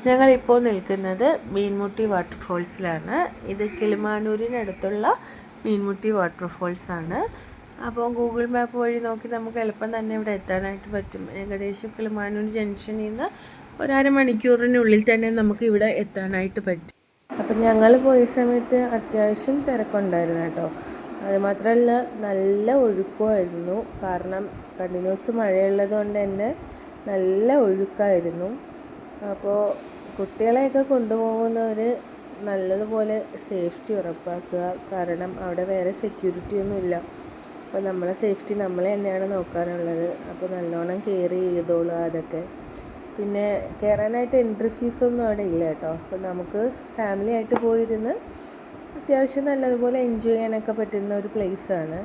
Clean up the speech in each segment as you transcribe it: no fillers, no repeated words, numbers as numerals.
ഞങ്ങളിപ്പോൾ നിൽക്കുന്നത് മീൻമുട്ടി വാട്ടർഫോൾസിലാണ്. ഇത് കിളിമാനൂരിനടുത്തുള്ള മീൻമുട്ടി വാട്ടർഫോൾസാണ്. അപ്പോൾ ഗൂഗിൾ മാപ്പ് വഴി നോക്കി നമുക്ക് എളുപ്പം തന്നെ ഇവിടെ എത്താനായിട്ട് പറ്റും. ഏകദേശം കിളിമാനൂർ ജംഗ്ഷനിൽ നിന്ന് ഒരു അരമണിക്കൂറിനുള്ളിൽ തന്നെ നമുക്ക് ഇവിടെ എത്താനായിട്ട് പറ്റും. അപ്പം ഞങ്ങൾ പോയ സമയത്ത് അത്യാവശ്യം തിരക്കുണ്ടായിരുന്നു കേട്ടോ. അതുമാത്രമല്ല നല്ല ഒഴുക്കുമായിരുന്നു. കാരണം കണ്ടിന്യൂസ് മഴയുള്ളത് കൊണ്ട് തന്നെ നല്ല ഒഴുക്കായിരുന്നു. അപ്പോൾ കുട്ടികളെയൊക്കെ കൊണ്ടുപോകുന്നവർ നല്ലതുപോലെ സേഫ്റ്റി ഉറപ്പാക്കുക. കാരണം അവിടെ വേറെ സെക്യൂരിറ്റി ഒന്നുമില്ല. അപ്പോൾ നമ്മളെ സേഫ്റ്റി നമ്മൾ തന്നെയാണ് നോക്കാനുള്ളത്. അപ്പോൾ നല്ലോണം കെയർ ചെയ്തോളുക അതൊക്കെ. പിന്നെ കയറാനായിട്ട് എൻട്രി ഫീസൊന്നും അവിടെ ഇല്ല കേട്ടോ. അപ്പോൾ നമുക്ക് ഫാമിലി ആയിട്ട് പോയിരുന്ന് അത്യാവശ്യം നല്ലതുപോലെ എൻജോയ് ചെയ്യാനൊക്കെ പറ്റുന്ന ഒരു പ്ലേസാണ്.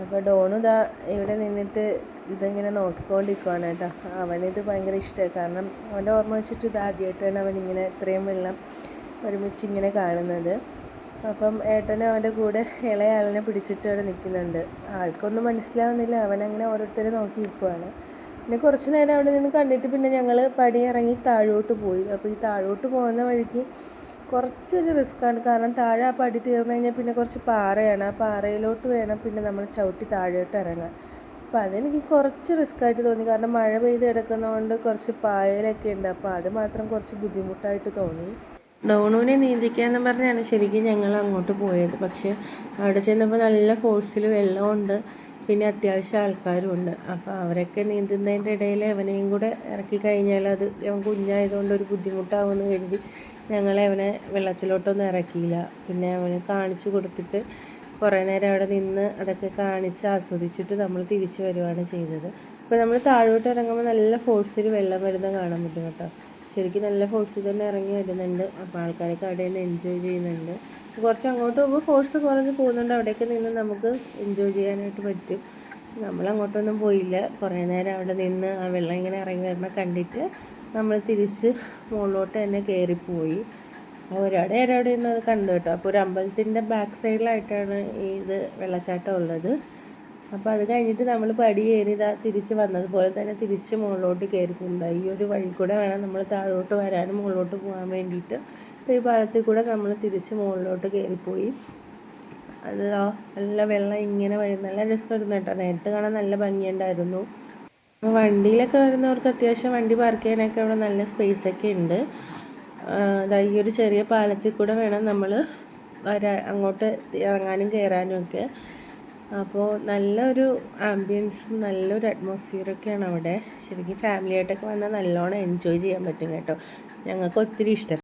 അപ്പോൾ ഡോണു ഇതാ ഇവിടെ നിന്നിട്ട് ഇതിങ്ങനെ നോക്കിക്കൊണ്ടിരിക്കുകയാണ് കേട്ടോ. അവനിത് ഭയങ്കര ഇഷ്ടമായി. കാരണം അവൻ്റെ ഓർമ്മ വെച്ചിട്ട് ഇത് ആദ്യമായിട്ടാണ് അവനിങ്ങനെ ഇത്രയും വെള്ളം ഒരുമിച്ച് ഇങ്ങനെ കാണുന്നത്. അപ്പം ഏട്ടനും അവൻ്റെ കൂടെ ഇളയ ആളിനെ പിടിച്ചിട്ട് അവിടെ നിൽക്കുന്നുണ്ട്. ആൾക്കൊന്നും മനസ്സിലാവുന്നില്ല. അവനങ്ങനെ ഓരോരുത്തരെ നോക്കി നിൽക്കുവാണ്. പിന്നെ കുറച്ച് നേരം അവിടെ നിന്ന് കണ്ടിട്ട് പിന്നെ ഞങ്ങൾ പടി ഇറങ്ങി താഴോട്ട് പോയി. അപ്പോൾ ഈ താഴോട്ട് പോകുന്ന വഴിക്ക് കുറച്ചൊരു റിസ്ക്കാണ്. കാരണം താഴെ ആ പടി തീർന്നു കഴിഞ്ഞാൽ പിന്നെ കുറച്ച് പാറയാണ്. ആ പാറയിലോട്ട് വേണം പിന്നെ നമ്മൾ ചവിട്ടി താഴോട്ട് ഇറങ്ങാൻ. അപ്പോൾ അതെനിക്ക് കുറച്ച് റിസ്ക്കായിട്ട് തോന്നി. കാരണം മഴ പെയ്ത് കിടക്കുന്നതുകൊണ്ട് കുറച്ച് പായലൊക്കെ ഉണ്ട്. അപ്പോൾ അത് മാത്രം കുറച്ച് ബുദ്ധിമുട്ടായിട്ട് തോന്നി. ഡോണുവിനെ നീന്തിക്കാന്ന് പറഞ്ഞാണ് ശരിക്കും ഞങ്ങൾ അങ്ങോട്ട് പോയത്. പക്ഷേ അവിടെ ചെന്നപ്പോൾ നല്ല ഫോഴ്സിൽ വെള്ളമുണ്ട്, പിന്നെ അത്യാവശ്യം ആൾക്കാരുമുണ്ട്. അപ്പോൾ അവരൊക്കെ നീന്തുന്നതിൻ്റെ ഇടയിൽ അവനെയും കൂടെ ഇറക്കി കഴിഞ്ഞാൽ അത് അവൻ കുഞ്ഞായതുകൊണ്ട് ഒരു ബുദ്ധിമുട്ടാവുമെന്ന് കരുതി ഞങ്ങളെ അവനെ വെള്ളത്തിലോട്ടൊന്നും ഇറക്കിയില്ല. പിന്നെ അവനെ കാണിച്ചു കൊടുത്തിട്ട് കുറേ നേരം അവിടെ നിന്ന് അതൊക്കെ കാണിച്ച് ആസ്വദിച്ചിട്ട് നമ്മൾ തിരിച്ചു വരുവാണ് ചെയ്തത്. അപ്പോൾ നമ്മൾ താഴോട്ട് ഇറങ്ങുമ്പോൾ നല്ല ഫോഴ്സിൽ വെള്ളം വരുന്നത് കാണാൻ പറ്റും കേട്ടോ. ശരിക്കും നല്ല ഫോഴ്സിൽ തന്നെ ഇറങ്ങി വരുന്നുണ്ട്. അപ്പോൾ ആൾക്കാരൊക്കെ അവിടെ നിന്ന് എൻജോയ് ചെയ്യുന്നുണ്ട്. കുറച്ച് അങ്ങോട്ട് പോകുമ്പോൾ ഫോഴ്സ് കുറഞ്ഞ് പോകുന്നുണ്ട്. അവിടെയൊക്കെ നിന്ന് നമുക്ക് എൻജോയ് ചെയ്യാനായിട്ട് പറ്റും. നമ്മളങ്ങോട്ടൊന്നും പോയില്ല. കുറേ നേരം അവിടെ നിന്ന് ആ വെള്ളം ഇങ്ങനെ ഇറങ്ങി വരുമ്പോൾ കണ്ടിട്ട് നമ്മൾ തിരിച്ച് മുകളിലോട്ട് തന്നെ കയറിപ്പോയി. ഒരാടെ അവിടെ നിന്ന് അത് കണ്ടു കേട്ടോ. അപ്പോൾ ഒരു അമ്പലത്തിൻ്റെ ബാക്ക് സൈഡിലായിട്ടാണ് ഇത് വെള്ളച്ചാട്ടം ഉള്ളത്. അപ്പോൾ അത് കഴിഞ്ഞിട്ട് നമ്മൾ പടി കയറി തിരിച്ച് വന്നതുപോലെ തന്നെ തിരിച്ച് മുകളിലോട്ട് കയറി പോകുന്നത്. ഈ ഒരു വഴി കൂടെ വേണം നമ്മൾ താഴോട്ട് വരാനും മുകളിലോട്ട് പോകാൻ വേണ്ടിയിട്ട്. അപ്പോൾ ഈ പാളത്തിൽ കൂടെ നമ്മൾ തിരിച്ച് മുകളിലോട്ട് കയറിപ്പോയി. അത് നല്ല വെള്ളം ഇങ്ങനെ വഴി നല്ല രസമായിരുന്നു കേട്ടോ. നേരിട്ട് കാണാൻ നല്ല ഭംഗിയുണ്ടായിരുന്നു. അപ്പോൾ വണ്ടിയിലൊക്കെ വരുന്നവർക്ക് അത്യാവശ്യം വണ്ടി പാർക്ക് ചെയ്യാനൊക്കെ അവിടെ നല്ല സ്പേസൊക്കെ ഉണ്ട്. ഈ ഒരു ചെറിയ പാലത്തിൽ കൂടെ വേണം നമ്മൾ അങ്ങോട്ട് ഇറങ്ങാനും കയറാനും ഒക്കെ. അപ്പോൾ നല്ലൊരു ആംബിയൻസും നല്ലൊരു അറ്റ്മോസ്ഫിയറൊക്കെയാണ് അവിടെ. ശരിക്കും ഫാമിലിയായിട്ടൊക്കെ വന്നാൽ നല്ലോണം എൻജോയ് ചെയ്യാൻ പറ്റും കേട്ടോ. ഞങ്ങൾക്ക് ഒത്തിരി ഇഷ്ടം.